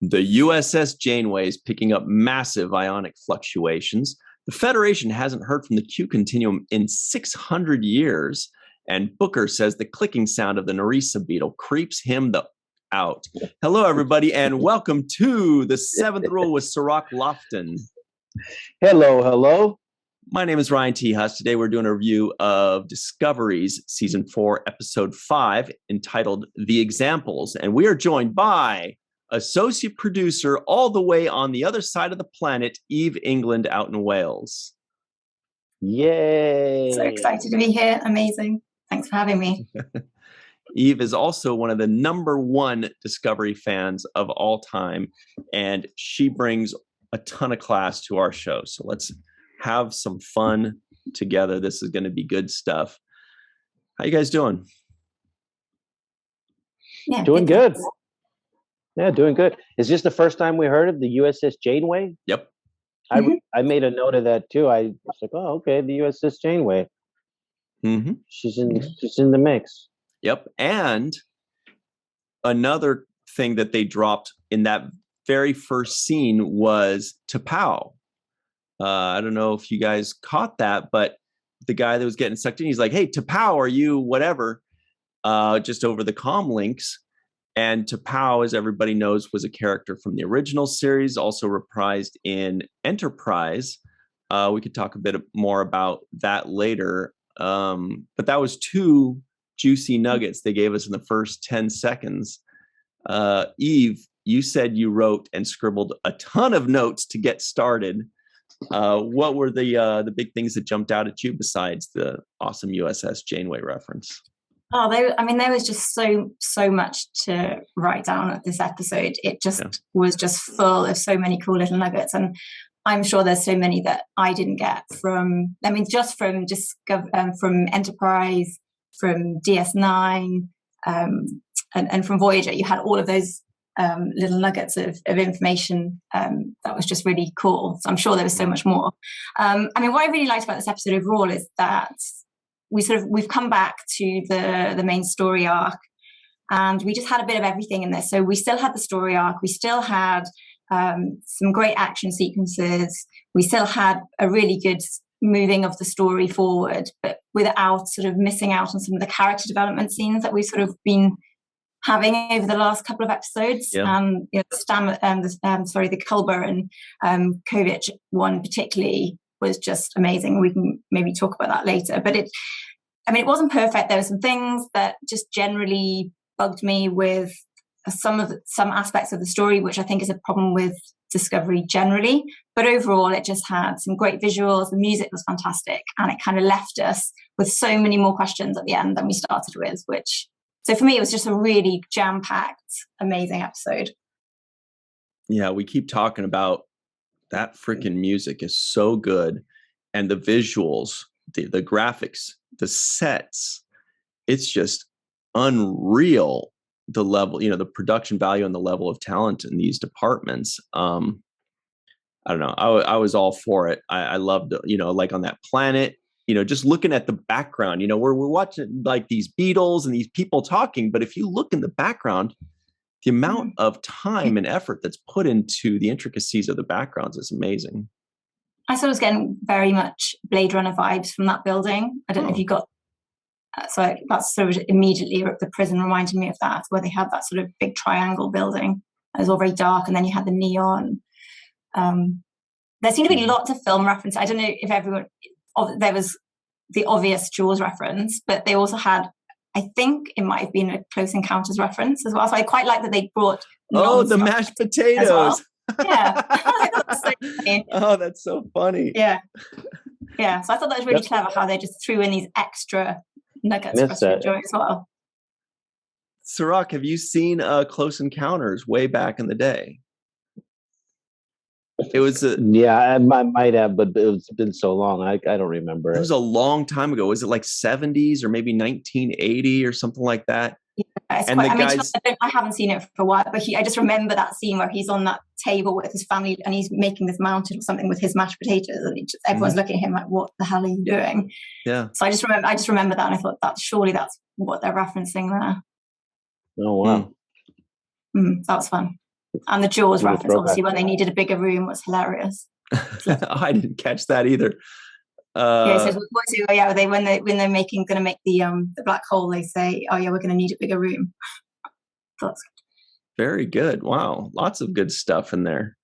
The USS Janeway is picking up massive ionic fluctuations. The Federation hasn't heard from the Q continuum in 600 years. And Booker says the clicking sound of the Nerissa beetle creeps him out. Hello, everybody, and welcome to The Seventh Rule with Cirroc Lofton. Hello. My name is Ryan T. Husk. Today we're doing a review of Discovery's Season 4, Episode 5, entitled The Examples. And we are joined by associate producer all the way on the other side of the planet, Eve England out in Wales. Yay! So excited to be here. Amazing. Thanks for having me. Eve is also one of the #1 Discovery fans of all time, and she brings a ton of class to our show. So let's have some fun together. This is going to be good stuff. How you guys doing? Yeah, doing good. Yeah, doing good. Is this the first time we heard of the USS Janeway? Yep. I made a note of that too. I was like, oh, okay, the USS Janeway. Mm-hmm. She's in the mix. Yep. And another thing that they dropped in that very first scene was T'Pau. I don't know if you guys caught that, but the guy that was getting sucked in, he's like, hey, T'Pau, are you whatever? Just over the comm links. And T'Pau, as everybody knows, was a character from the original series, also reprised in Enterprise. We could talk a bit more about that later. But that was 2 juicy nuggets they gave us in the first 10 seconds. Eve, you said you wrote and scribbled a ton of notes to get started. What were the big things that jumped out at you besides the awesome USS Janeway reference? Oh, there was just so much to write down at this episode. It just was just full of so many cool little nuggets, and I'm sure there's so many that I didn't get from. I mean, just from from Enterprise, from DS9, and from Voyager. You had all of those little nuggets of information that was just really cool. So I'm sure there was so much more. I mean, what I really liked about this episode overall is that we've come back to the main story arc, and we just had a bit of everything in this. So we still had the story arc, we still had some great action sequences, we still had a really good moving of the story forward, but without sort of missing out on some of the character development scenes that we've sort of been having over the last couple of episodes. The Culber and Kovic one particularly was just amazing. We can maybe talk about that later. But it wasn't perfect. There were some things that just generally bugged me with some aspects of the story, which I think is a problem with Discovery generally. But overall, it just had some great visuals. The music was fantastic, and it kind of left us with so many more questions at the end than we started with. So for me, it was just a really jam-packed, amazing episode. Yeah, we keep talking about that freaking music is so good, and the visuals, the graphics, the sets, it's just unreal. The level, the production value and the level of talent in these departments. I don't know. I was all for it. I loved, like on that planet, just looking at the background, we're watching like these beetles and these people talking. But if you look in the background, the amount of time and effort that's put into the intricacies of the backgrounds is amazing. I sort of was getting very much Blade Runner vibes from that building. I don't know if you got. So that's sort of immediately the prison reminded me of that, where they had that sort of big triangle building. It was all very dark, and then you had the neon. There seemed to be lots of film references. I don't know if everyone. There was the obvious Jaws reference, but they also had. I think it might have been a Close Encounters reference as well. So I quite like that they brought. The mashed potatoes. Well. Yeah. That's so funny. Oh, that's so funny. Yeah. Yeah. So I thought that was really clever how they just threw in these extra nuggets for us to enjoy as well. Cirroc, have you seen Close Encounters way back in the day? It was I might have, but it's been so long. I don't remember. It was a long time ago. Was it like 70s or maybe 1980 or something like that? Yeah, and I haven't seen it for a while, but I just remember that scene where he's on that table with his family and he's making this mountain or something with his mashed potatoes, and everyone's looking at him like, "What the hell are you doing?" Yeah. So I just remember that, and I thought surely that's what they're referencing there. Oh wow. That was fun. And the Jaws Do a reference, throwback. obviously, when they needed a bigger room was hilarious. I didn't catch that either. Yeah, he says, oh yeah, when they're gonna make the black hole, they say, oh yeah, we're gonna need a bigger room. That's very good. Wow, lots of good stuff in there.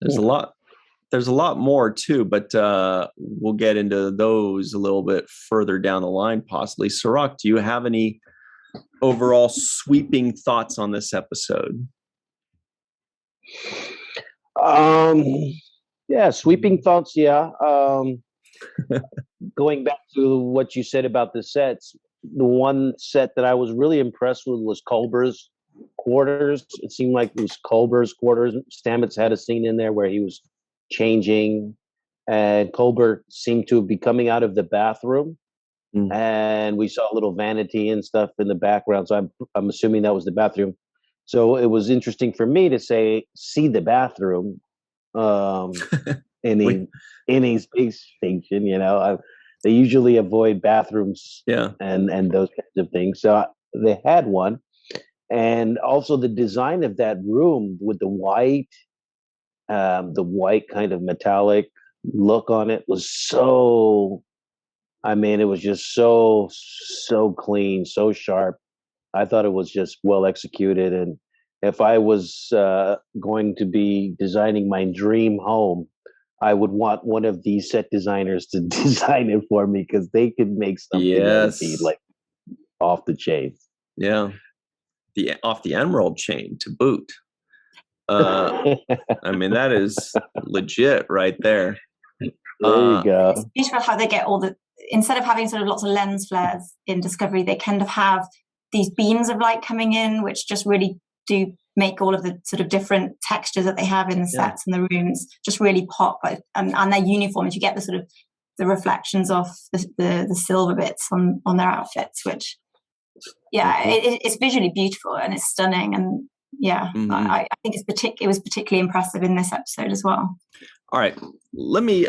There's a lot. There's a lot more too, but we'll get into those a little bit further down the line, possibly. Cirroc, do you have any overall sweeping thoughts on this episode? Yeah, sweeping thoughts. Yeah. Going back to what you said about the sets, the one set that I was really impressed with was Culber's quarters. It seemed like it was Culber's quarters. Stamets had a scene in there where he was changing, and Culber seemed to be coming out of the bathroom, and we saw a little vanity and stuff in the background. So I'm assuming that was the bathroom. So it was interesting for me to see the bathroom in a space station. You know, they usually avoid bathrooms, and those kinds of things. So they had one, and also the design of that room with the white kind of metallic look on it was so. I mean, it was just so clean, so sharp. I thought it was just well executed. And if I was going to be designing my dream home, I would want one of these set designers to design it for me, because they could make something that would be like off the chain. Yeah, off the emerald chain to boot. I mean, that is legit right there. There you go. It's beautiful how they get instead of having sort of lots of lens flares in Discovery, they kind of have these beams of light coming in, which just really do make all of the sort of different textures that they have in the sets and the rooms just really pop. And their uniforms, you get the sort of the reflections off the silver bits on their outfits, which it's visually beautiful and it's stunning. And I think it was particularly impressive in this episode as well. All right, let me.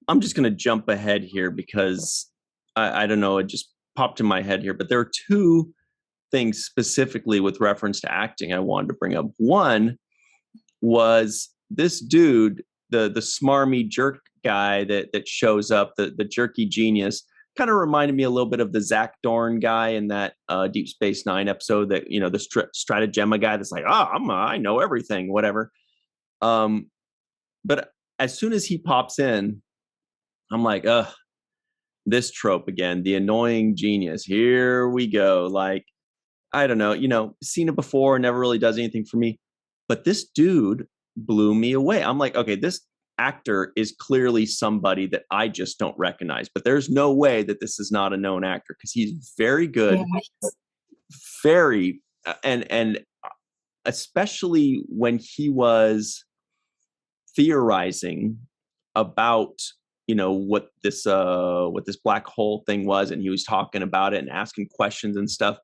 I'm just going to jump ahead here because I don't know. It just popped in my head here, but there are two things specifically with reference to acting I wanted to bring up. One was this dude, the smarmy jerk guy that shows up, the jerky genius, kind of reminded me a little bit of the Zach Dorn guy in that Deep Space Nine episode. That the Stratagemma guy that's like, I know everything, whatever. But as soon as he pops in, I'm like, this trope again, the annoying genius. Here we go. Like, I don't know, seen it before, never really does anything for me. But this dude blew me away. I'm like, okay, this actor is clearly somebody that I just don't recognize. But there's no way that this is not a known actor, because he's very good, very, and especially when he was theorizing about what this black hole thing was, and he was talking about it and asking questions and stuff.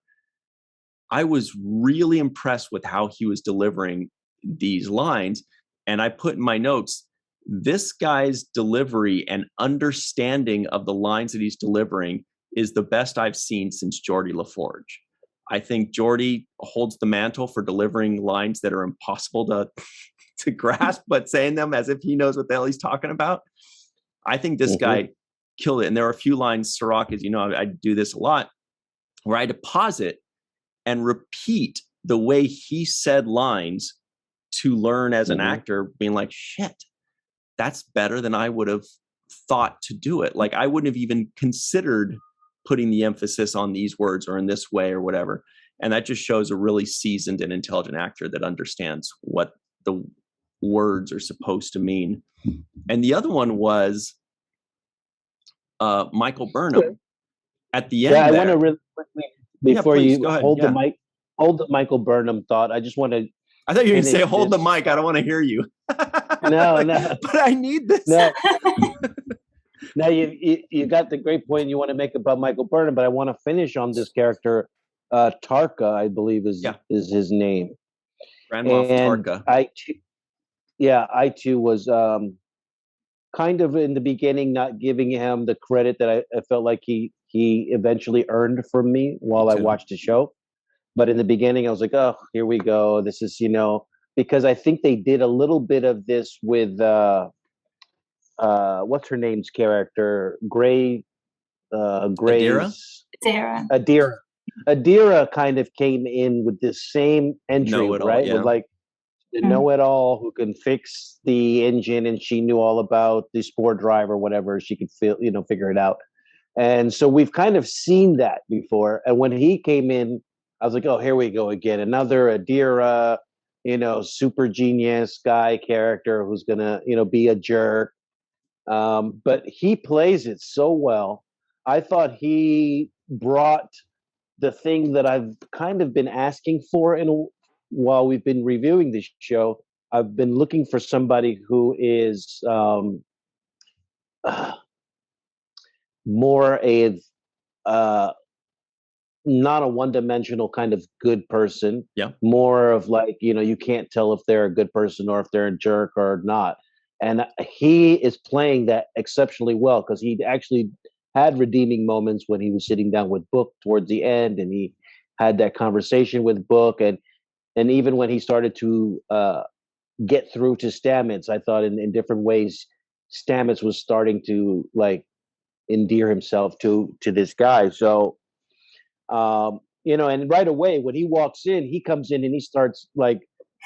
I was really impressed with how he was delivering these lines, and I put in my notes, this guy's delivery and understanding of the lines that he's delivering is the best I've seen since Geordi LaForge. I think Geordi holds the mantle for delivering lines that are impossible to grasp, but saying them as if he knows what the hell he's talking about. I think this guy killed it. And there are a few lines, Cirroc, as you know, I do this a lot, where I had to pause it and repeat the way he said lines to learn as an actor, being like, shit, that's better than I would have thought to do it. Like, I wouldn't have even considered putting the emphasis on these words or in this way or whatever. And that just shows a really seasoned and intelligent actor that understands what the words are supposed to mean. And the other one was Michael Burnham at the end. I want to really quickly, before you hold the mic, hold the Michael Burnham thought. I just want to. I thought you were going to say, hold the mic. I don't want to hear you. No. But I need this. No. Now you got the great point you want to make about Michael Burnham, but I want to finish on this character, Tarka, I believe is his name. Grand Moff Tarka. I too was kind of in the beginning not giving him the credit that I felt like he eventually earned from me while I watched the show. But in the beginning, I was like, oh, here we go. This is, because I think they did a little bit of this with what's her name's character, Adira? Gray's Adira. Adira kind of came in with this same entry, right? Yeah. With like the know-it-all who can fix the engine, and she knew all about the sport drive or whatever. She could figure it out. And so we've kind of seen that before. And when he came in, I was like, oh, here we go again. Another Adira, super genius guy character who's gonna, be a jerk. But he plays it so well. I thought he brought the thing that I've kind of been asking for while we've been reviewing this show. I've been looking for somebody who is more not a one-dimensional kind of good person. Yeah. More of like, you can't tell if they're a good person or if they're a jerk or not. And he is playing that exceptionally well, because he actually had redeeming moments when he was sitting down with Book towards the end, and he had that conversation with Book, and even when he started to get through to Stamets, I thought in different ways Stamets was starting to like endear himself to this guy. So and right away when he walks in, he comes in and he starts like,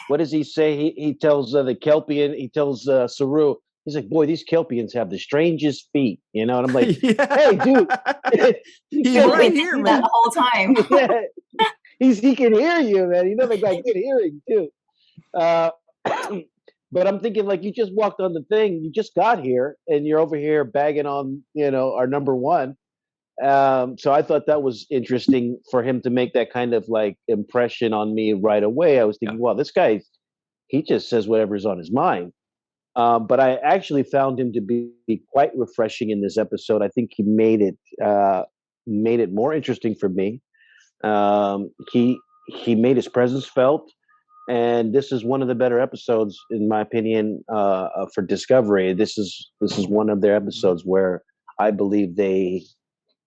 what does he say? He tells the Kelpian, he tells Saru, he's like, boy, these Kelpians have the strangest feet, and I'm like, hey, dude, he's right here, man, the whole time. He can hear you, man. The guy good hearing too. But I'm thinking, like, you just walked on the thing, you just got here, and you're over here bagging on, our number one. So I thought that was interesting for him to make that kind of like impression on me right away. I was thinking, well, this guy, he just says whatever's on his mind. But I actually found him to be quite refreshing in this episode. I think he made it more interesting for me. He made his presence felt, and this is one of the better episodes, in my opinion, for Discovery. This is one of their episodes where I believe they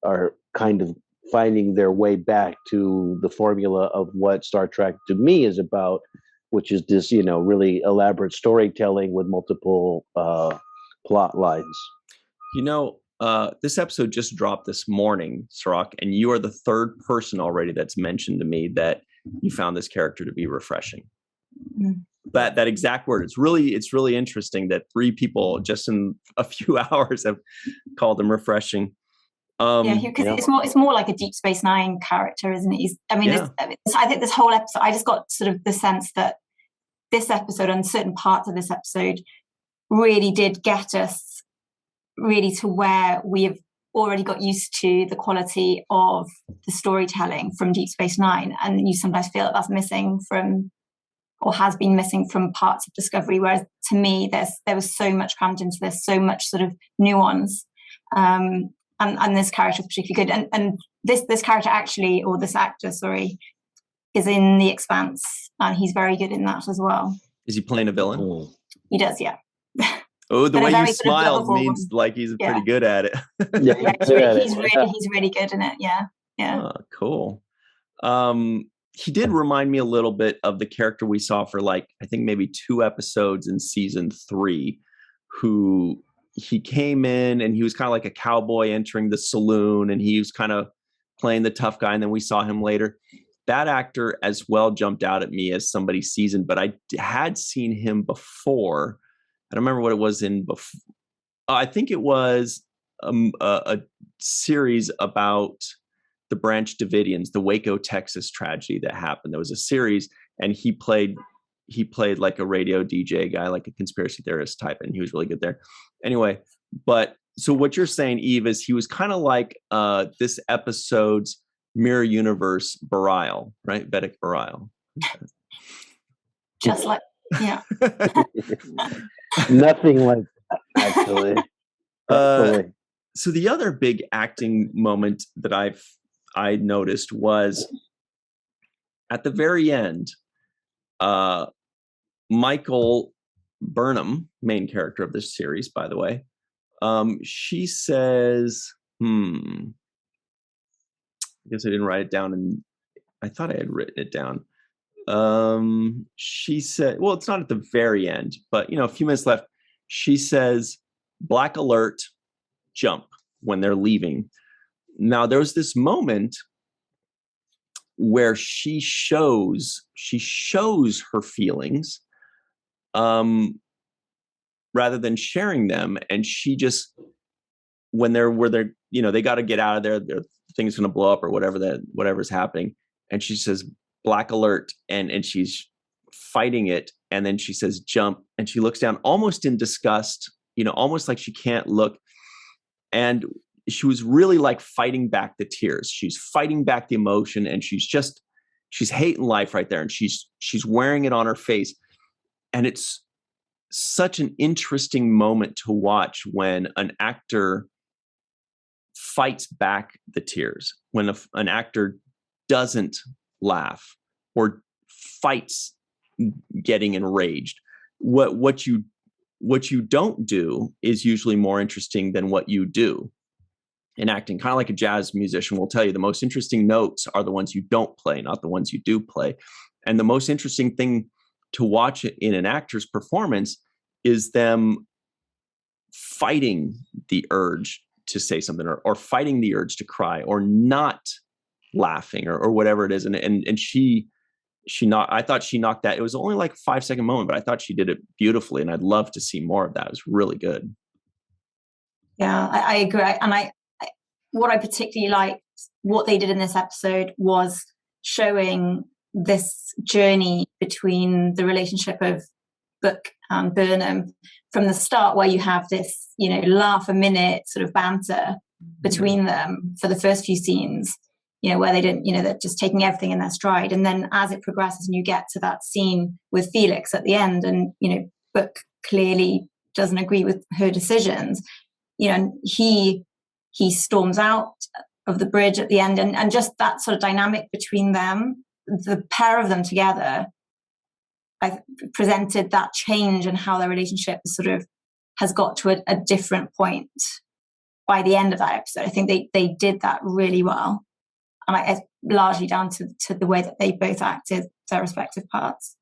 are kind of finding their way back to the formula of what Star Trek to me is about, which is this, really elaborate storytelling with multiple plot lines. This episode just dropped this morning, Cirroc, and you are the third person already that's mentioned to me that you found this character to be refreshing. Mm. That exact word. It's really interesting that 3 people just in a few hours have called him refreshing. It's more like a Deep Space Nine character, isn't it? I think this whole episode, I just got sort of the sense that this episode and certain parts of this episode really did get us really to where we have already got used to the quality of the storytelling from Deep Space Nine, and you sometimes feel that's missing from, or has been missing from, parts of Discovery. Whereas to me, there was so much crammed into this, so much sort of nuance. And this character is particularly good. And this character actually, or this actor, sorry, is in The Expanse, and he's very good in that as well. Is he playing a villain? He does, yeah. Oh, the way you smiled means like he's pretty good at it. He's really good in it. Yeah. Oh, cool. He did remind me a little bit of the character we saw for I think maybe 2 episodes in season 3, who he came in and he was kind of like a cowboy entering the saloon, and he was kind of playing the tough guy. And then we saw him later. That actor as well jumped out at me as somebody seasoned, but I had seen him before. I don't remember what it was in before. I think it was a series about the Branch Davidians, the Waco, Texas tragedy that happened. There was a series, and he played like a radio DJ guy, like a conspiracy theorist type, and he was really good there. Anyway, but so what you're saying, Eve, is he was kind of like this episode's mirror universe Bareil, right? Vedic Bareil. Just like, yeah. Nothing like that, actually. So the other big acting moment that I noticed was at the very end, Michael Burnham, main character of this series, by the way, she says, I guess I didn't write it down, and I thought I had written it down. She said, well, it's not at the very end, but a few minutes left. She says, "Black alert, jump," when they're leaving. Now there's this moment where she shows her feelings, rather than sharing them. And she just, when they're they got to get out of there, their thing's going to blow up or whatever's happening. And she says, "Black alert." And she's fighting it. And then she says, "Jump." And she looks down almost in disgust, almost like she can't look. And she was really like fighting back the tears. She's fighting back the emotion, and she's hating life right there. And she's wearing it on her face. And it's such an interesting moment to watch when an actor fights back the tears, when an actor doesn't laugh or fights getting enraged. What you don't do is usually more interesting than what you do in acting. Kind of like a jazz musician will tell you, the most interesting notes are the ones you don't play, not the ones you do play. And the most interesting thing to watch in an actor's performance is them fighting the urge to say something, or fighting the urge to cry, or not laughing, or whatever it is. And I thought she knocked that. It was only like a 5-second moment, but I thought she did it beautifully, and I'd love to see more of that. It was really good. Yeah, I agree. And what I particularly liked, what they did in this episode, was showing this journey between the relationship of Book and Burnham from the start, where you have this, laugh a minute sort of banter between them for the first few scenes, where they didn't, they're just taking everything in their stride. And then as it progresses and you get to that scene with Felix at the end, and, Book clearly doesn't agree with her decisions, and he storms out of the bridge at the end, and just that sort of dynamic between them, the pair of them together, I presented that change and how their relationship has got to a different point by the end of that episode. I think they did that really well. And it's largely down to the way that they both acted their respective parts.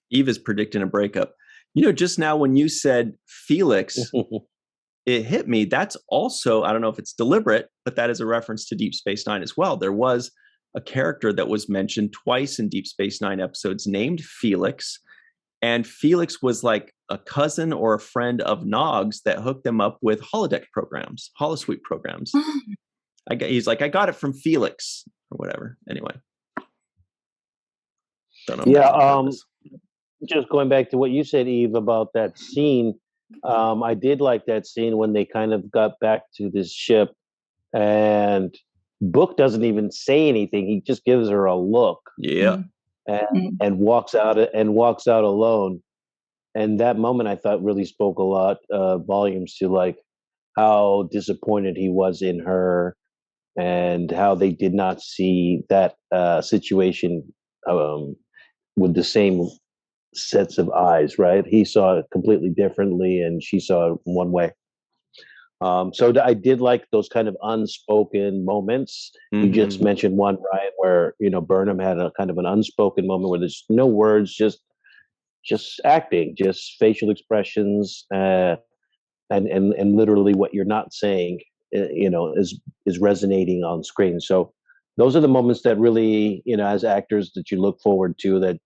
Eve is predicting a breakup. Just now when you said Felix, it hit me. That's also, I don't know if it's deliberate, but that is a reference to Deep Space Nine as well. There was a character that was mentioned twice in Deep Space Nine episodes named Felix. And Felix was like a cousin or a friend of Nog's that hooked them up with holodeck programs, holosuite programs. He's like, "I got it from Felix," or whatever. Anyway. Don't know. Yeah. Just going back to what you said, Eve, about that scene. I did like that scene when they kind of got back to this ship, and Book doesn't even say anything. He just gives her a look. Yeah. And walks out alone. And that moment, I thought, really spoke a lot volumes to like how disappointed he was in her, and how they did not see that situation with the same sets of eyes. Right? He saw it completely differently, and she saw it one way. So I did like those kind of unspoken moments. Mm-hmm. You just mentioned one, Ryan, where Burnham had a kind of an unspoken moment where there's no words, just acting, just facial expressions, and literally what you're not saying, is resonating on screen. So those are the moments that really, as actors, that you look forward to, that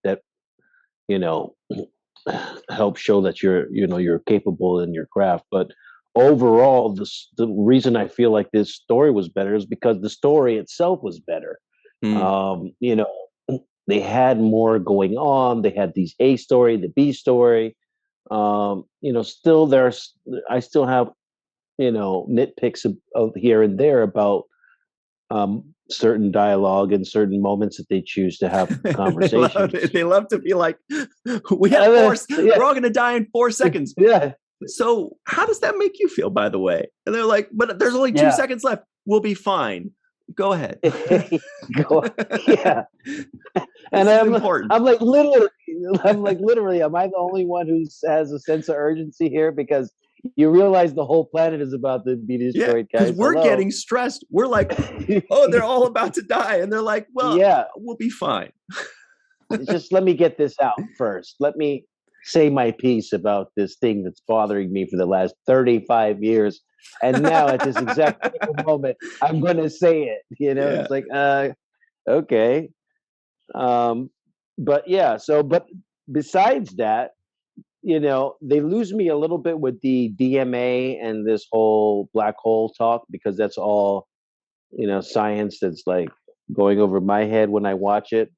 help show that you're capable in your craft. But overall, the reason I feel like this story was better is because the story itself was better. They had more going on. They had these A story, the B story. Still I still have, nitpicks of here and there about certain dialogue and certain moments that they choose to have conversations. They love to be like, we're all going to die in 4 seconds. Yeah. So how does that make you feel, by the way? And they're like, but there's only 2 seconds left. We'll be fine. Go ahead. Yeah. And I'm like, literally, am I the only one who has a sense of urgency here? Because You realize the whole planet is about to be destroyed, guys. Because we're getting stressed. We're like, oh, they're all about to die. And they're like, well, yeah, we'll be fine. Just let me get this out first. Let me say my piece about this thing that's bothering me for the last 35 years. And now at this exact moment, I'm going to say it. It's like, okay. But yeah, but besides that, they lose me a little bit with the DMA and this whole black hole talk, because that's all, science that's like going over my head when I watch it.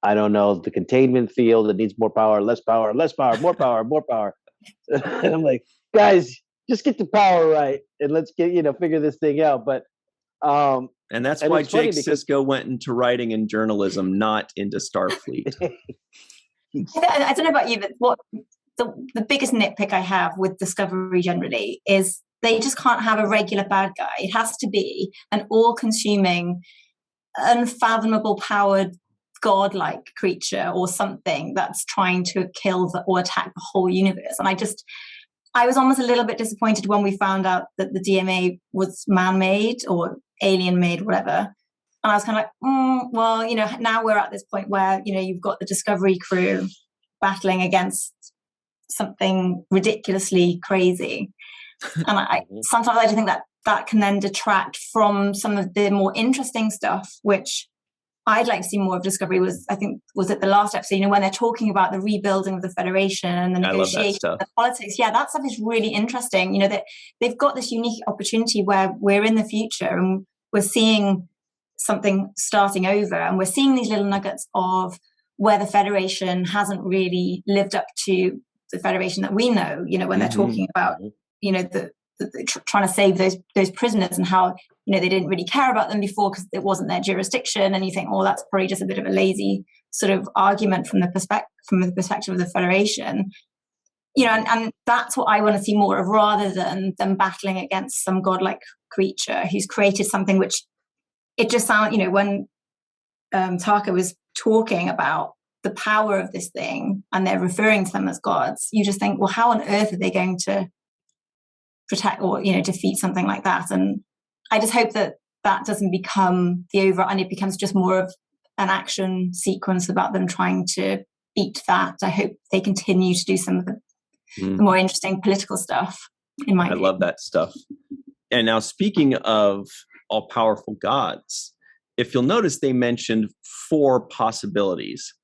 I don't know, the containment field, it needs more power, less power, less power, more power, more power. And I'm like, guys, just get the power right and let's figure this thing out. But and that's why Jake Sisko went into writing and journalism, not into Starfleet. I don't know about you, but what the biggest nitpick I have with Discovery generally is they just can't have a regular bad guy. It has to be an all-consuming, unfathomable powered godlike creature or something that's trying to kill or attack the whole universe. And I was almost a little bit disappointed when we found out that the DMA was man-made or alien-made, whatever. And I was kind of like, well, now we're at this point where, you've got the Discovery crew battling against something ridiculously crazy. And sometimes I just think that can then detract from some of the more interesting stuff, which I'd like to see more of Discovery was it the last episode, when they're talking about the rebuilding of the Federation and the negotiations, the politics. Yeah, that stuff is really interesting. That they've got this unique opportunity where we're in the future and we're seeing something starting over, and we're seeing these little nuggets of where the Federation hasn't really lived up to the Federation that we know, when they're talking about, the trying to save those prisoners and how, they didn't really care about them before because it wasn't their jurisdiction. And you think, that's probably just a bit of a lazy sort of argument from the perspective of the Federation. And that's what I want to see more of, rather than them battling against some godlike creature who's created something which it just sounds, when Taka was talking about the power of this thing and they're referring to them as gods, you just think, well, how on earth are they going to protect or, defeat something like that? And I just hope that doesn't become the and it becomes just more of an action sequence about them trying to beat that. I hope they continue to do some of the more interesting political stuff, in my opinion. I love that stuff. And now, speaking of all-powerful gods, if you'll notice, they mentioned 4 possibilities.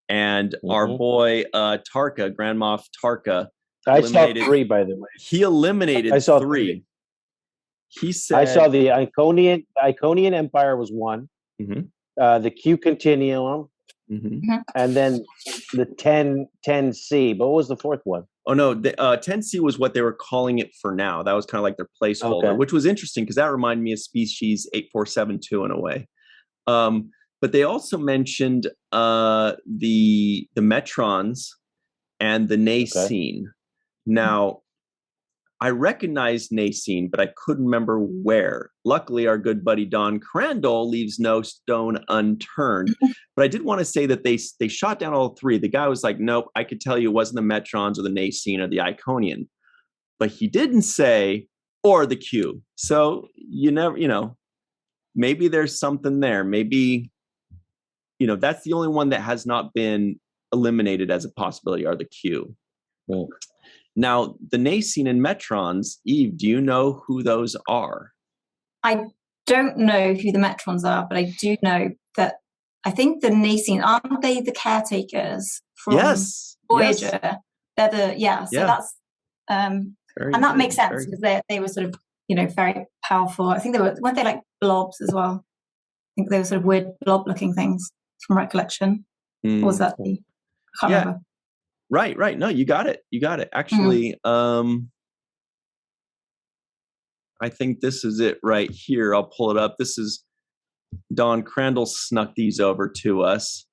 And our boy Tarka, Grand Moff Tarka, I saw 3, by the way. He eliminated 3. He said, I saw the Iconian Empire was 1, the Q Continuum, and then the 10C. But what was the 4th one? Oh, no, the 10C was what they were calling it for now. That was kind of like their placeholder, which was interesting because that reminded me of Species 8472 in a way. But they also mentioned the Metrons and the Nacine. Now, I recognized Nacine, but I couldn't remember where. Luckily, our good buddy Don Crandall leaves no stone unturned. But I did want to say that they shot down all 3. The guy was like, nope, I could tell you it wasn't the Metrons or the Nacine or the Iconian. But he didn't say, or the Q. So you never, maybe there's something there. Maybe, that's the only one that has not been eliminated as a possibility, are the Q. Well, now, the Nacine and Metrons, Eve, do you know who those are? I don't know who the Metrons are, but I do know that I think the Nacine, aren't they the caretakers from Voyager? Yes. They're so that's and that makes sense because they were sort of, very powerful. I think weren't they like blobs as well? I think they were sort of weird blob-looking things from recollection. Or was that I can't remember. Right. No, you got it. Actually, I think this is it right here. I'll pull it up. This is Don Crandall snuck these over to us.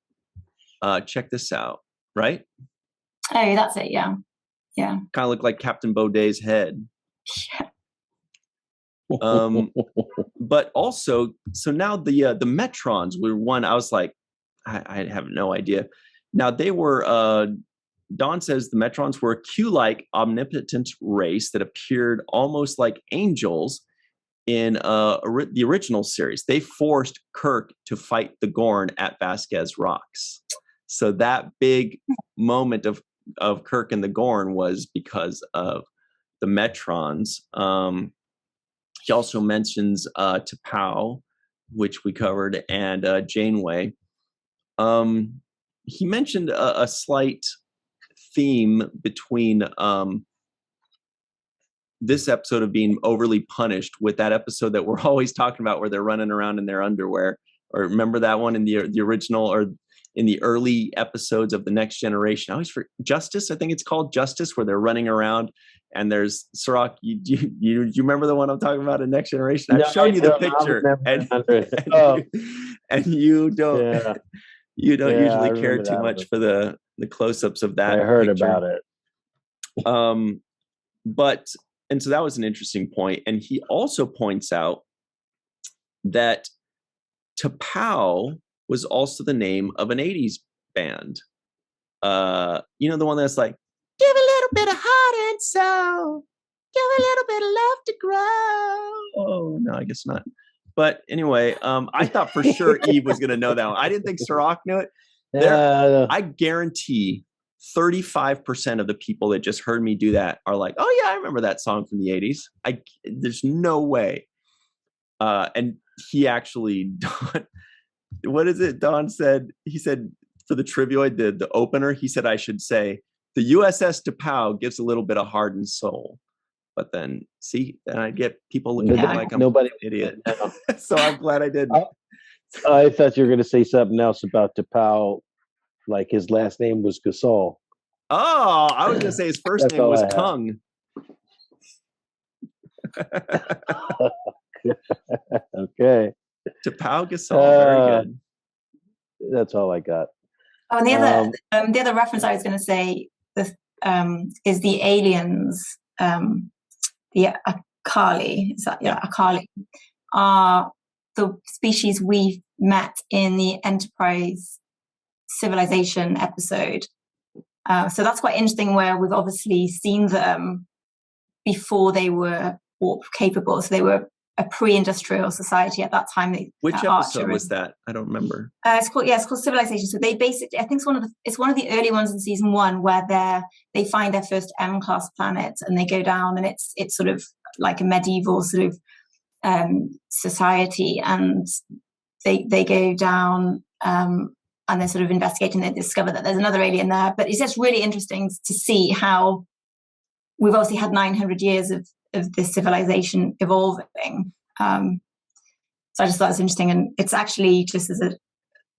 Check this out, right? Oh, that's it. Yeah. Kind of look like Captain Baudet's head. But also, so now the Metrons were one. I was like, I have no idea. Now they were Dawn says the Metrons were a Q-like omnipotent race that appeared almost like angels in the original series. They forced Kirk to fight the Gorn at Vasquez Rocks. So that big moment of Kirk and the Gorn was because of the Metrons. He also mentions T'Pau, which we covered, and Janeway. He mentioned a slight theme between this episode of being overly punished with that episode that we're always talking about where they're running around in their underwear. Or remember that one in the original or in the early episodes of The Next Generation? I always forget. Justice, I think it's called Justice, where they're running around and there's Cirroc. You remember the one I'm talking about in Next Generation? I've shown you the picture, and you don't. Yeah. You don't usually care too much for the close-ups of that. I heard picture. about it. And so that was an interesting point. And he also points out that T'Pau was also the name of an 80s band. The one that's like, give a little bit of heart and soul, give a little bit of love to grow. Oh, no, I guess not. But anyway, I thought for sure Eve was going to know that one. I didn't think Cirroc knew it. I guarantee 35% of the people that just heard me do that are like, oh yeah, I remember that song from the 80s. There's no way. And he actually, what is it? Don said, he said for the trivioid, the opener, he said I should say, the USS T'Pau gives a little bit of heart and soul. But then, then I get people looking at me like I'm an idiot. So I'm glad I didn't. I thought you were going to say something else about T'Pau, like his last name was Gasol. Oh, I was going to say his first name was Kung. Okay. T'Pau Gasol, very good. That's all I got. Oh, and the other reference I was going to say is the aliens. The Akali, Akali are the species we met in the Enterprise civilization episode. So that's quite interesting, where we've obviously seen them before they were warp capable. So they were a pre-industrial society at that time. Which episode was that? I don't remember. It's called Civilization. So they basically, I think it's one of the early ones in season 1 where they find their first M-class planet and they go down, and it's sort of like a medieval sort of society, and they go down and they're sort of investigating. They discover that there's another alien there, but it's just really interesting to see how we've obviously had 900 years of this civilization evolving. So I just thought it was interesting, and it's actually just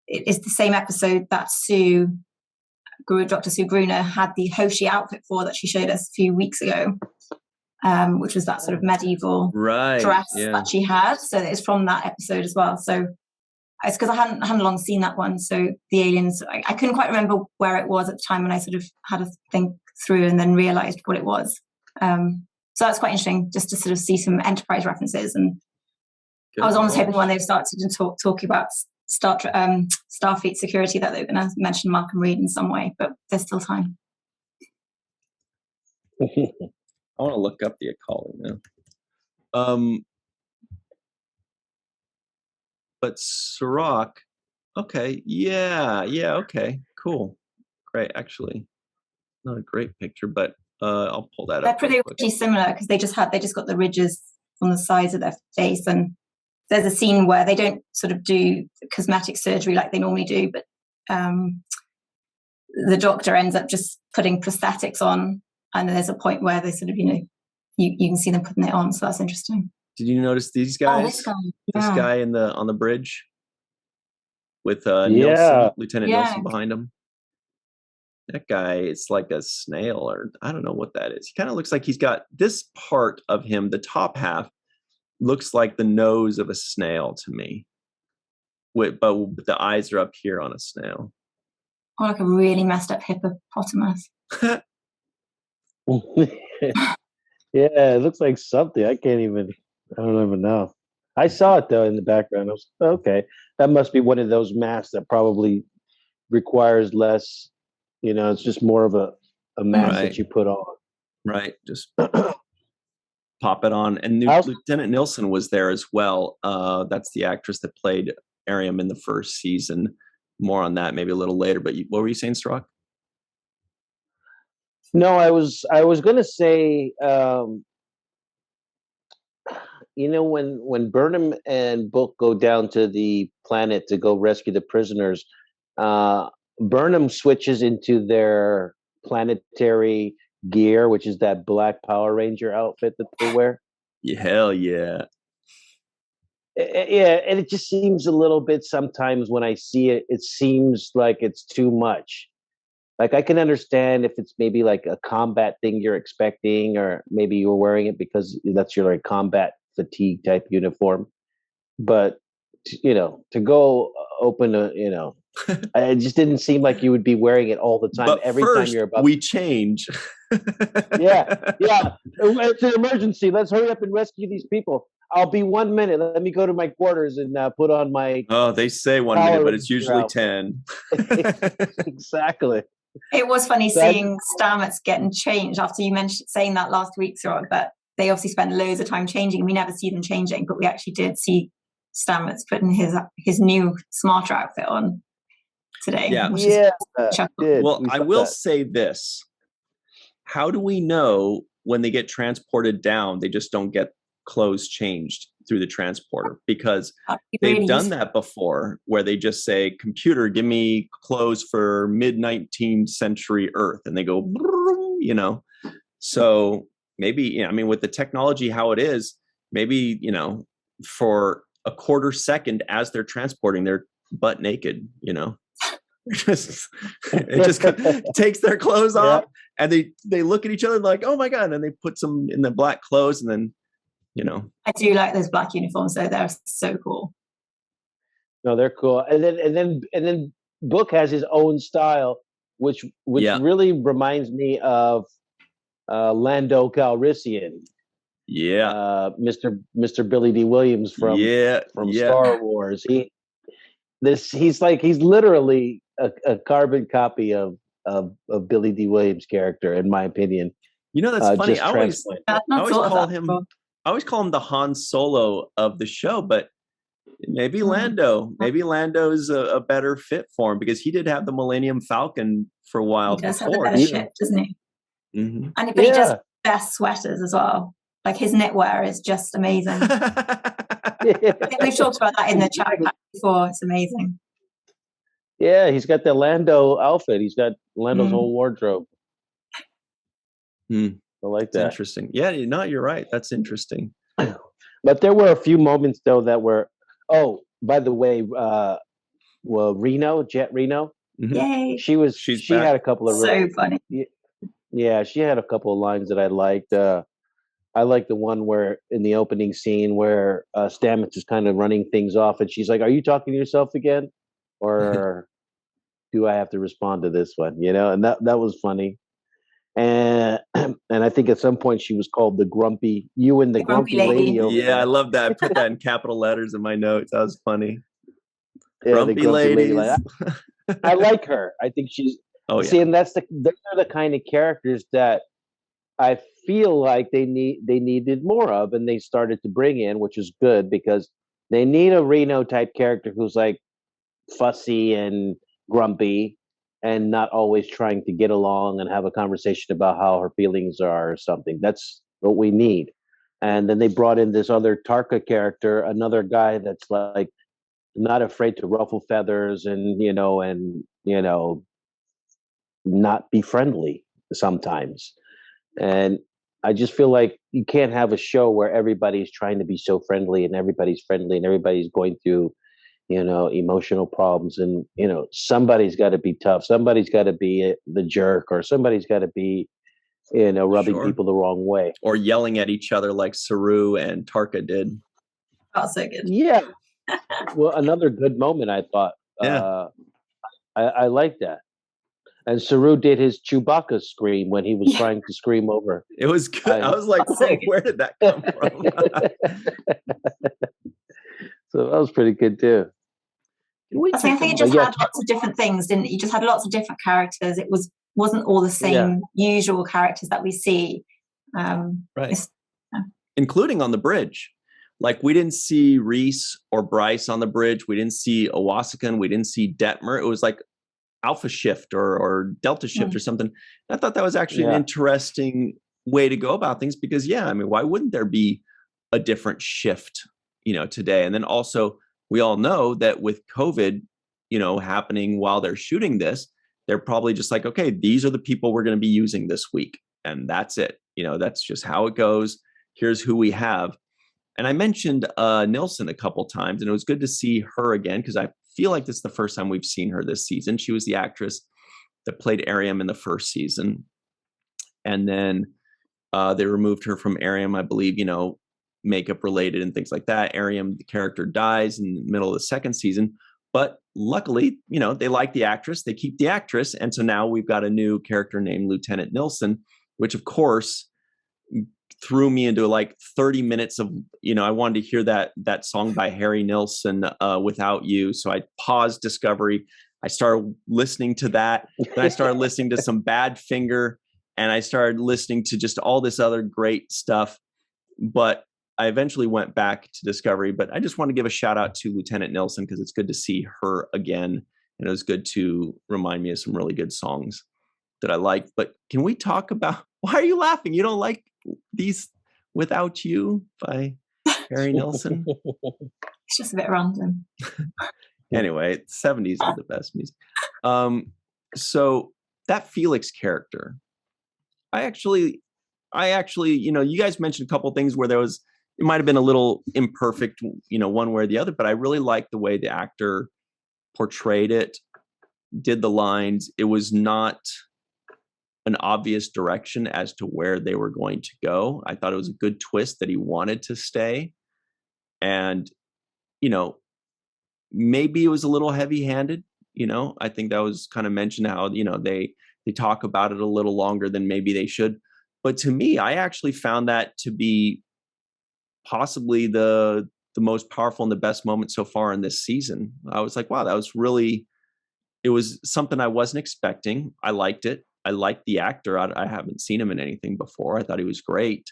it's the same episode that Dr. Sue Gruner had the Hoshi outfit for that she showed us a few weeks ago, which was that sort of medieval dress that she had. So it's from that episode as well. So it's because I hadn't long seen that one. So the aliens, I couldn't quite remember where it was at the time when I sort of had to think through and then realized what it was. So that's quite interesting, just to sort of see some Enterprise references. And I was almost hoping when they started to talk about Starfleet security that they were going to mention Malcolm Reed in some way, but there's still time. I want to look up the Akali now. But Cirroc, okay, okay, cool, great. Actually, not a great picture, but I'll pull that up. They're pretty similar because they just got the ridges on the sides of their face, and there's a scene where they don't sort of do cosmetic surgery like they normally do, but the doctor ends up just putting prosthetics on, and then there's a point where they sort of, you can see them putting it on. So that's interesting. Did you notice these guys? Oh, this guy. This guy on the bridge with Nielsen, Lieutenant Nielsen behind him. That guy, it's like a snail, or I don't know what that is. He kind of looks like he's got this part of him, the top half, looks like the nose of a snail to me. But the eyes are up here on a snail. Or like a really messed up hippopotamus. Yeah, it looks like something. I don't even know. I saw it though in the background. I was okay. That must be one of those masks that probably requires less. It's just more of a mask that you put on. Right. Just pop it on. And Lieutenant Nilsson was there as well. That's the actress that played Ariam in the first season. More on that maybe a little later. But what were you saying, Cirroc? No, I was going to say, when Burnham and Book go down to the planet to go rescue the prisoners, Burnham switches into their planetary gear, which is that black Power Ranger outfit that they wear. Yeah, hell yeah. Yeah, and it just seems a little bit sometimes when I see it, it seems like it's too much. Like, I can understand if it's maybe like a combat thing you're expecting, or maybe you're wearing it because that's your like combat fatigue type uniform. But, to go open it just didn't seem like you would be wearing it all the time. But every first, time you're about we change. yeah. It's an emergency. Let's hurry up and rescue these people. I'll be 1 minute. Let me go to my quarters and put on my. Oh, they say 1 minute, but it's usually 10. Exactly. It was funny seeing Stamets getting changed after you mentioned saying that last week, Cirroc, that they obviously spend loads of time changing. We never see them changing, but we actually did see Stamets putting his new smarter outfit on today. Yeah. Well, I will say this. How do we know when they get transported down, they just don't get clothes changed through the transporter? Because they've done that before, where they just say, computer, give me clothes for mid-19th century Earth. And they go, So maybe, with the technology, how it is, maybe, for a quarter second as they're transporting, they're butt naked, it just takes their clothes off, and they look at each other like, oh my God. And they put some in the black clothes, and then, I do like those black uniforms, though. They're so cool. No, they're cool. And then Book has his own style, which really reminds me of Lando Calrissian. Yeah. Mr. Billy D. Williams from Star Wars. He's literally a carbon copy of Billy D. Williams' character, in my opinion. That's funny. I always call him the Han Solo of the show, but maybe Lando. Maybe Lando's a better fit for him, because he did have the Millennium Falcon for a while he does before. Have a better ship, doesn't he? Mm-hmm. And he does best sweaters as well. Like, his knitwear is just amazing. I think we've talked about that in the chat before. It's amazing. Yeah, he's got the Lando outfit. He's got Lando's whole wardrobe. I like that. That's interesting. Yeah, you're right. That's interesting. But there were a few moments, though, that were. Oh, by the way, Jet Reno. Mm-hmm. Yay! She had a couple of funny. Yeah, she had a couple of lines that I liked. I like the one where in the opening scene where Stamets is kind of running things off, and she's like, "Are you talking to yourself again, or do I have to respond to this one?" And that was funny. And I think at some point she was called the grumpy lady. Over there. I love that. I put that in capital letters in my notes. That was funny. Yeah, grumpy lady. I like her. I think she's. Oh, see, and those are the kind of characters that I feel like they needed more of, and they started to bring in, which is good, because they need a Reno type character who's like fussy and grumpy and not always trying to get along and have a conversation about how her feelings are or something. That's what we need. And then they brought in this other Tarka character, another guy that's like not afraid to ruffle feathers and not be friendly sometimes. And I just feel like you can't have a show where everybody's trying to be so friendly and everybody's going through, emotional problems. And, somebody's got to be tough. Somebody's got to be the jerk, or somebody's got to be, rubbing people the wrong way. Or yelling at each other like Saru and Tarka did. Oh, so good. Yeah. Well, another good moment, I thought. Yeah. I like that. And Saru did his Chewbacca scream when he was trying to scream over. It was good. I was like, where did that come from? So that was pretty good too. I think it just had lots of different things, didn't it? You just had lots of different characters. It was wasn't all the same usual characters that we see. Right. Including on the bridge. Like, we didn't see Reese or Bryce on the bridge. We didn't see Owasikan. We didn't see Detmer. It was like Alpha Shift or Delta Shift or something. I thought that was actually an interesting way to go about things because, I mean, why wouldn't there be a different shift, today? And then also, we all know that with COVID, happening while they're shooting this, they're probably just like, okay, these are the people we're going to be using this week. And that's it. That's just how it goes. Here's who we have. And I mentioned Nilsson a couple times, and it was good to see her again because I feel like this is the first time we've seen her this season. She was the actress that played Ariam in the first season. And then they removed her from Ariam, I believe, makeup related and things like that. Ariam, the character, dies in the middle of the second season. But luckily, they like the actress. They keep the actress. And so now we've got a new character named Lieutenant Nilsson, which, of course, threw me into like 30 minutes of, I wanted to hear that song by Harry Nilsson, Without You. So I paused Discovery. I started listening to that. Then I started listening to some Badfinger, and I started listening to just all this other great stuff. But I eventually went back to Discovery. But I just want to give a shout out to Lieutenant Nilsson because it's good to see her again. And it was good to remind me of some really good songs that I like. But can we talk about, why are you laughing? You don't like these Without You by Harry Nilsson? It's just a bit random. Anyway, 70s are the best music. So that Felix character, I actually, you guys mentioned a couple things where it might have been a little imperfect, one way or the other, but I really liked the way the actor portrayed it, did the lines. It was not an obvious direction as to where they were going to go. I thought it was a good twist that he wanted to stay. And, maybe it was a little heavy-handed. I think that was kind of mentioned how, they talk about it a little longer than maybe they should. But to me, I actually found that to be possibly the most powerful and the best moment so far in this season. I was like, wow, it was something I wasn't expecting. I liked it. I liked the actor. I haven't seen him in anything before. I thought he was great.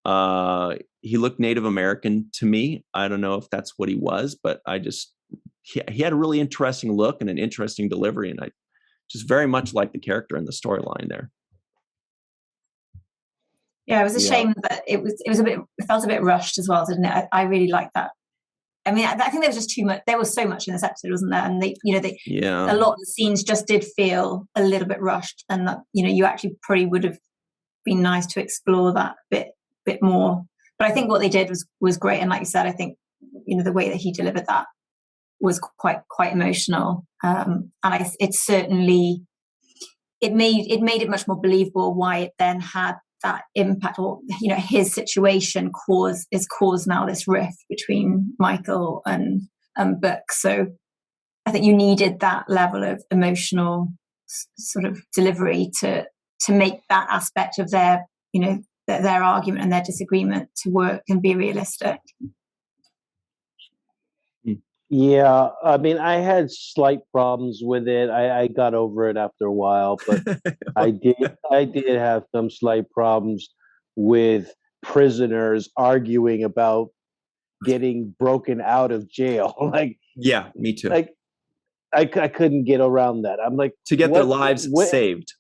He looked Native American to me. I don't know if that's what he was, but he had a really interesting look and an interesting delivery. And I just very much liked the character and the storyline there. Yeah, it was a shame that it felt a bit rushed as well, didn't it? I really liked that. I mean, I think there was just too much. There was so much in this episode, wasn't there? And a lot of the scenes just did feel a little bit rushed, and that you actually probably would have been nice to explore that bit more. But I think what they did was great, and like you said, I think the way that he delivered that was quite emotional, and it certainly made it much more believable why it then had that impact, or his situation is caused now this rift between Michael and Book. So I think you needed that level of emotional sort of delivery to make that aspect of their their argument and their disagreement to work and be realistic. Yeah, I mean, I had slight problems with it. I got over it after a while, but I did have some slight problems with prisoners arguing about getting broken out of jail. Yeah, me too. I couldn't get around that. I'm like, to get their lives saved.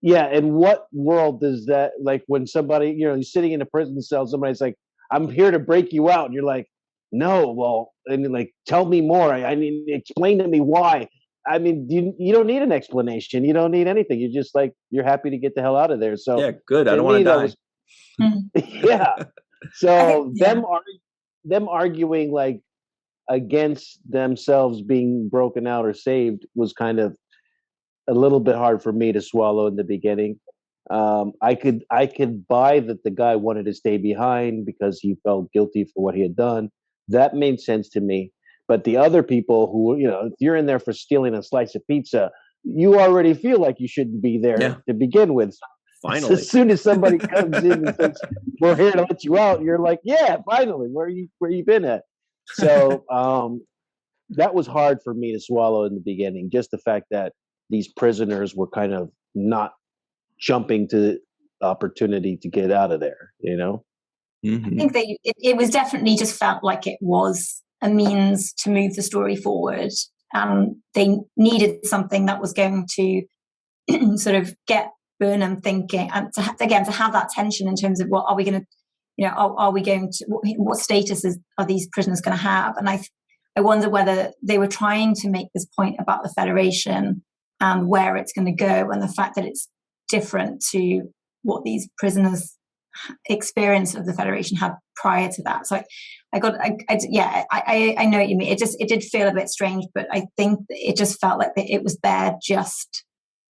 Yeah, and what world does that, when somebody, you're sitting in a prison cell, somebody's like, I'm here to break you out, and you're like, no, well, and tell me more. I mean, explain to me why. I mean, you don't need an explanation. You don't need anything. You're just you're happy to get the hell out of there. So yeah, good. I don't want to die. Yeah. So them arguing against themselves being broken out or saved was kind of a little bit hard for me to swallow in the beginning. I could buy that the guy wanted to stay behind because he felt guilty for what he had done. That made sense to me. But the other people who, if you're in there for stealing a slice of pizza, you already feel like you shouldn't be there to begin with. Finally. As soon as somebody comes in and says, we're here to let you out, you're like, yeah, finally, where you been at? So that was hard for me to swallow in the beginning. Just the fact that these prisoners were kind of not jumping to the opportunity to get out of there, you know? I think it was definitely just felt like it was a means to move the story forward. They needed something that was going to sort of get Burnham thinking, and to have that tension in terms of what are we going to, you know, are we going to, what status are these prisoners going to have? And I wonder whether they were trying to make this point about the Federation and where it's going to go, and the fact that it's different to what these prisoners' experience of the Federation had prior to that. So I know what you mean. It did feel a bit strange, but I think it just felt like it was there just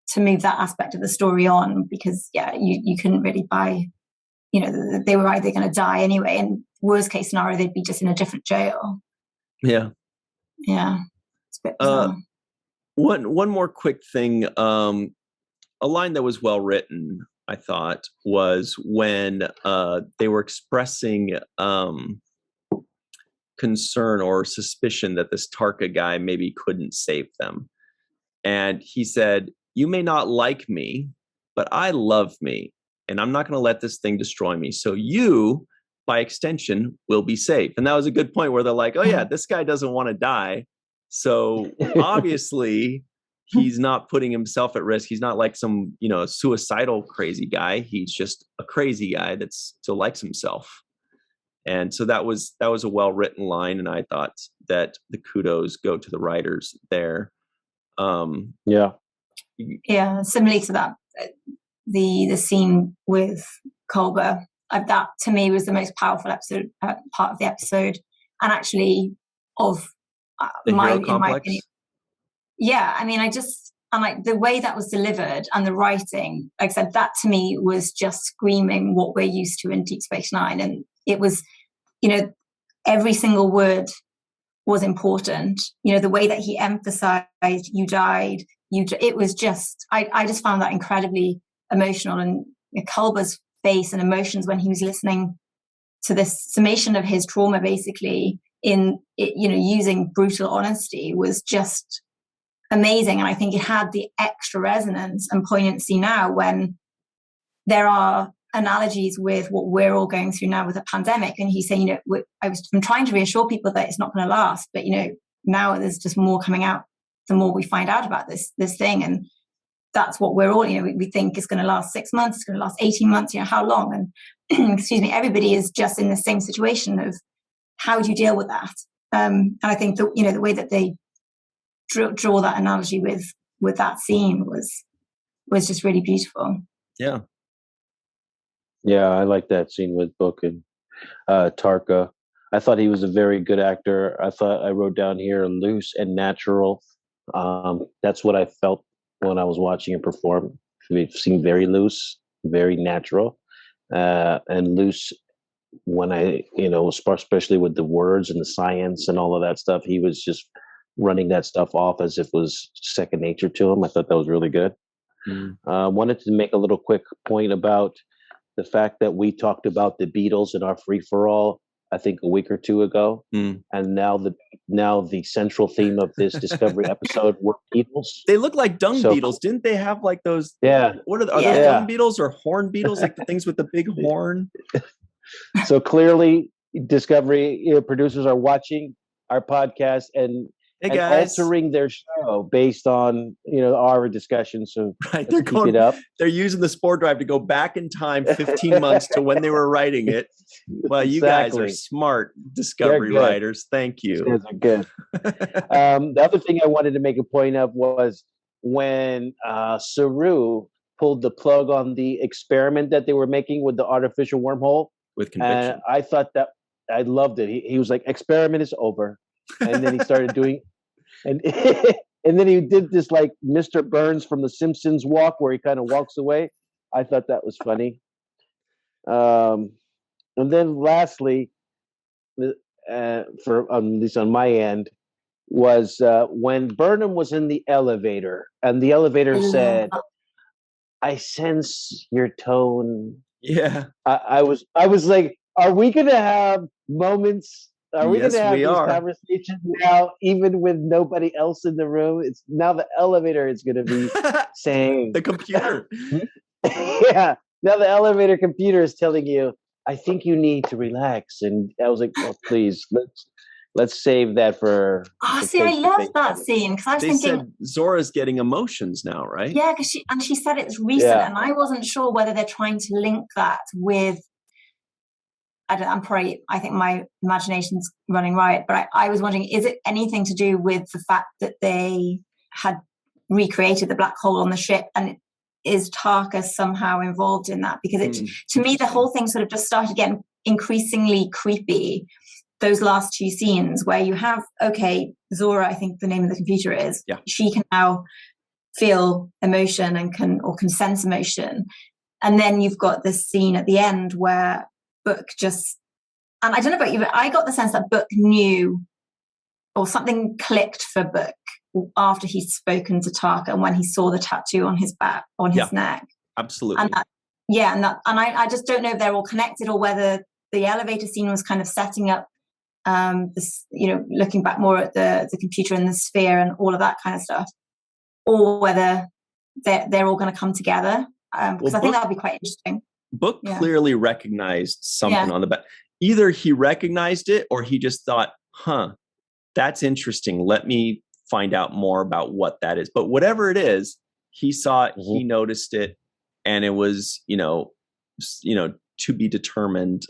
to move that aspect of the story on, because you couldn't really buy, you know, they were either going to die anyway, and worst case scenario they'd be just in a different jail. Yeah It's a bit bizarre. One more quick thing, a line that was well written, I thought, was when they were expressing concern or suspicion that this Tarka guy maybe couldn't save them. And he said, "You may not like me, but I love me, and I'm not going to let this thing destroy me. So you, by extension, will be safe." And that was a good point where they're like, oh yeah, this guy doesn't want to die. So obviously he's not putting himself at risk. He's not like some, you know, suicidal crazy guy. He's just a crazy guy that still likes himself. And so that was a well-written line. And I thought that the kudos go to the writers there. Similarly to that, the scene with Culber, that to me was the most powerful episode, part of the episode, and actually of in my opinion. I mean, and like the way that was delivered and the writing, like I said, that to me was just screaming what we're used to in Deep Space Nine. And it was, you know, every single word was important. You know, the way that he emphasized, you died, it was just, I just found that incredibly emotional. And Culber's face and emotions when he was listening to this summation of his trauma, basically, in it, you know, using brutal honesty, was just amazing. And I think it had the extra resonance and poignancy now when there are analogies with what we're all going through now with a pandemic. And he's saying, you know, I'm trying to reassure people that it's not going to last, but, you know, now there's just more coming out the more we find out about this thing. And that's what we're all, you know, we think is going to last 6 months, it's going to last 18 months, you know, how long? And excuse me, everybody is just in the same situation of how do you deal with that? And I think that, you know, the way that they draw that analogy with that scene was just really beautiful. Yeah, I like that scene with Book and Tarka. I thought he was a very good actor. I wrote down here loose and natural. That's what I felt when I was watching him perform. He seemed very loose, very natural, and loose when especially with the words and the science and all of that stuff. He was just running that stuff off as if it was second nature to him. I thought that was really good. Wanted to make a little quick point about the fact that we talked about the Beatles in our free-for-all, I think a week or two ago, and now the central theme of this Discovery episode were beetles. They look like dung beetles, didn't they? Have like those? Yeah. What are those dung beetles or horn beetles? Like the things with the big horn. So clearly, Discovery producers are watching our podcast and altering their show based on our discussion. So right, they're using the Spore Drive to go back in time 15 months to when they were writing it. Well, you guys are smart Discovery writers. Thank you. You guys are good. The other thing I wanted to make a point of was when Saru pulled the plug on the experiment that they were making with the artificial wormhole. With conviction. I thought that I loved it. He was like, experiment is over. And then he started doing, and then he did this like Mr. Burns from The Simpsons walk where he kind of walks away. I thought that was funny. And then lastly, for at least on my end, was when Burnham was in the elevator and the elevator said, "I sense your tone." Yeah, I was like, are we gonna have moments Are we going to have we these are. conversations now, even with nobody else in the room? It's now the elevator is going to be saying the computer. Yeah. Now the elevator computer is telling you, I think you need to relax. And I was like, well, please, let's save that for. See, I love that scene because I was thinking said Zora's getting emotions now, right? Yeah, because she said it's recent, and I wasn't sure whether they're trying to link that with. I think my imagination's running riot, but I was wondering, is it anything to do with the fact that they had recreated the black hole on the ship, and is Tarka somehow involved in that? Because to me, the whole thing sort of just started getting increasingly creepy. Those last two scenes where you have, Zora, I think the name of the computer is, she can now feel emotion and can sense emotion. And then you've got this scene at the end where Book just, and I don't know about you, but I got the sense that Book knew, or something clicked for Book after he'd spoken to Tarka and when he saw the tattoo on his back, on his neck. Absolutely. And I just don't know if they're all connected or whether the elevator scene was kind of setting up this, looking back more at the computer and the sphere and all of that kind of stuff, or whether they're all going to come together. Because I think that would be quite interesting. Book clearly recognized something on the back. Either he recognized it or he just thought, that's interesting. Let me find out more about what that is. But whatever it is, he saw it, he noticed it, and it was, to be determined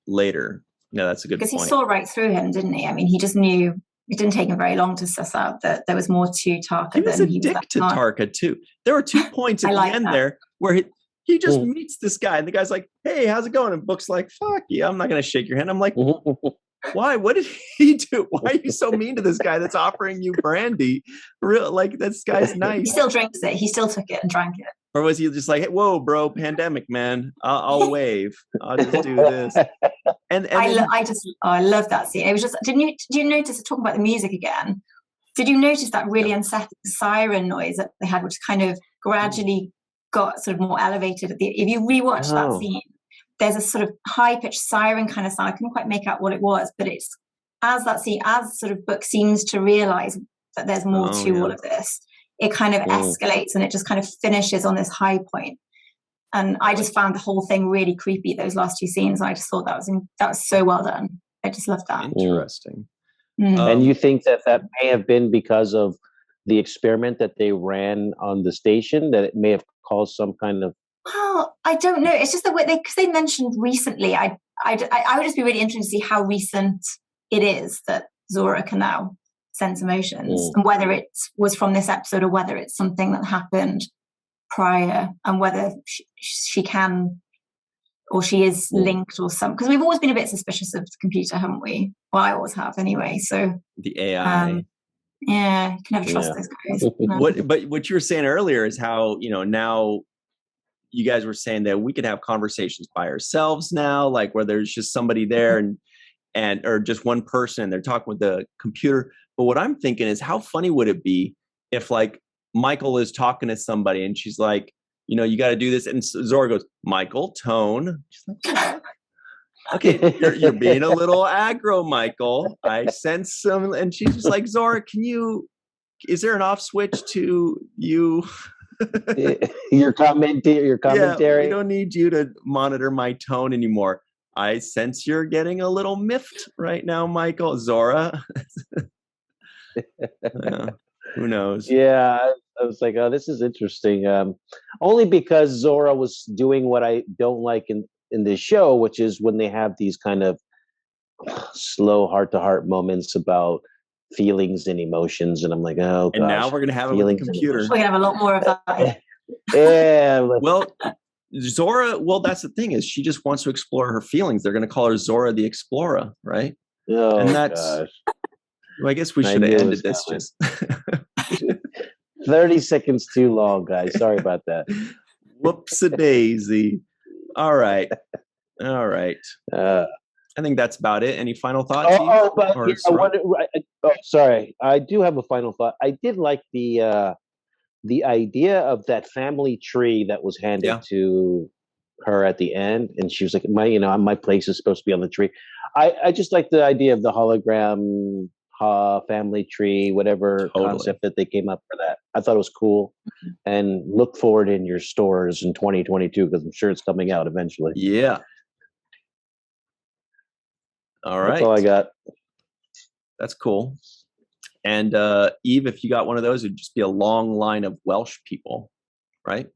later. No, that's a good point. Because he saw right through him, didn't he? I mean, he just knew. It didn't take him very long to suss out that there was more to Tarka. He was a dick to Tarka too. There were 2 points at the end there where he just meets this guy, and the guy's like, "Hey, how's it going?" And Book's like, "Fuck you, I'm not going to shake your hand." I'm like, "Why? What did he do? Why are you so mean to this guy that's offering you brandy? This guy's nice." He still drinks it. He still took it and drank it. Or was he just like, "Hey, whoa, bro, pandemic, man. I'll wave. I'll just do this." And I love that scene. It was just. Did you notice, talking about the music again? Did you notice that really unsettling siren noise that they had, which kind of gradually got sort of more elevated if you rewatch that scene, there's a sort of high-pitched siren kind of sound. I couldn't quite make out what it was, but it's as sort of Book seems to realize that there's more to all of this, it kind of escalates and it just kind of finishes on this high point. And I just found the whole thing really creepy, those last two scenes. I just thought that was so well done. I just loved that. Interesting. And you think that may have been because of the experiment that they ran on the station, that it may have caused some kind of... Well, I don't know. It's just the way because they mentioned recently. I would just be really interested to see how recent it is that Zora can now sense emotions, and whether it was from this episode or whether it's something that happened prior, and whether she can or she is linked or some. Because we've always been a bit suspicious of the computer, haven't we? Well, I always have anyway. So the AI. Yeah, you can never trust those guys. No. But what you were saying earlier is how, now you guys were saying that we could have conversations by ourselves now, like where there's just somebody there and or just one person and they're talking with the computer. But what I'm thinking is, how funny would it be if like Michael is talking to somebody and she's like, you got to do this. And Zora goes, "Michael, tone." She's like, "Okay, you're being a little aggro, Michael. I sense some." And she's just like, "Zora, is there an off switch to you?" your commentary. Yeah, we don't need you to monitor my tone anymore. I sense you're getting a little miffed right now, Michael. Zora. Who knows? Yeah, I was like, oh, this is interesting. Only because Zora was doing what I don't like in this show, which is when they have these kind of slow heart-to-heart moments about feelings and emotions, and I'm like, oh, gosh. And now we're gonna have it with the computer. We're gonna have a lot more of that. Yeah. Well, Zora. Well, that's the thing, is she just wants to explore her feelings. They're gonna call her Zora the Explorer, right? Oh, and that's. Gosh. Well, I guess we should have ended this just 30 seconds too long, guys. Sorry about that. Whoops-a-daisy. All right. I think that's about it. Any final thoughts? Sorry. I do have a final thought. I did like the idea of that family tree that was handed to her at the end, and she was like, my place is supposed to be on the tree. I just like the idea of the hologram family tree, whatever concept that they came up for that. I thought it was cool, and look forward in your stores in 2022 because I'm sure it's coming out eventually. Yeah. All right. That's all I got. That's cool. And Eve, if you got one of those, it'd just be a long line of Welsh people, right?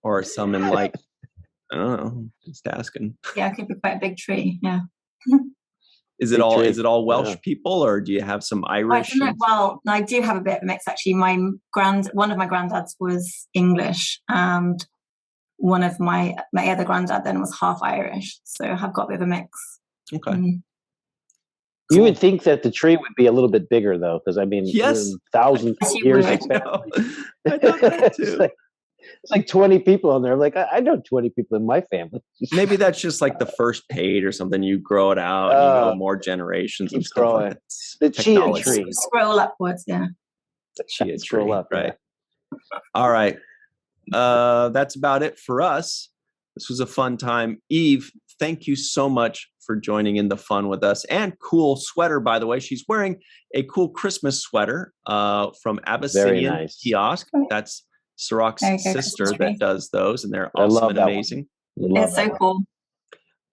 Or some in like, I don't know, just asking. Yeah, it could be quite a big tree. Yeah. Is it all Welsh people, or do you have some Irish? I don't know. Well, I do have a bit of a mix actually. One of my granddads was English, and one of my other granddad then was half Irish. So I've got a bit of a mix. Okay. You would think that the tree would be a little bit bigger, though, because I mean, yes, thousands of years. I thought that too. It's like 20 people on there. I'm like, I know 20 people in my family. Maybe that's just like the first page or something. You grow it out, you go more generations of stuff. Growing. The chia tree. Scroll upwards, yeah. The chia scroll tree, up, right? Yeah. All right. That's about it for us. This was a fun time. Eve, thank you so much for joining in the fun with us. And cool sweater, by the way. She's wearing a cool Christmas sweater from Abyssinian Kiosk. That's Cirroc's sister that does those, and they're awesome and amazing. It's so cool.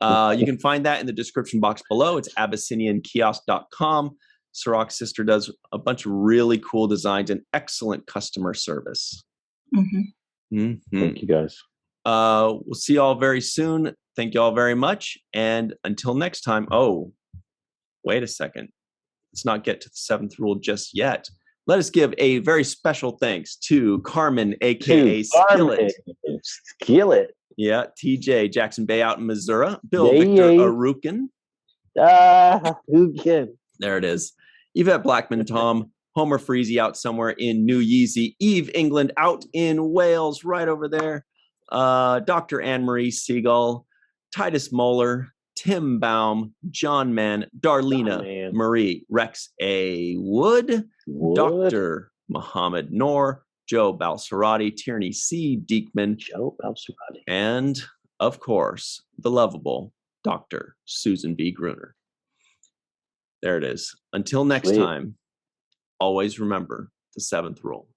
You can find that in the description box below. It's abyssiniankiosk.com. Cirroc's sister does a bunch of really cool designs and excellent customer service. Thank you, guys. We'll see you all very soon. Thank you all very much. And until next time. Oh, wait a second. Let's not get to the seventh rule just yet. Let us give a very special thanks to Carmen, a.k.a. Skillet. Skillet. Yeah, TJ, Jackson-Bey out in Missouri. Bill Victor Arucan. Arucan. There it is. Yvette Blackmon, Tom. Homer Freezy out somewhere in New Yeezy. Eve England out in Wales, right over there. Dr. Marie Segal. Titus Mohler. Tim Baum, John Mann, Darlena, Marie, Rex A. Wood, Dr. Mohamed Noor, Joe Balsarati, Tierney C. Diekman, and, of course, the lovable Dr. Susan B. Gruner. There it is. Until next time, always remember the seventh rule.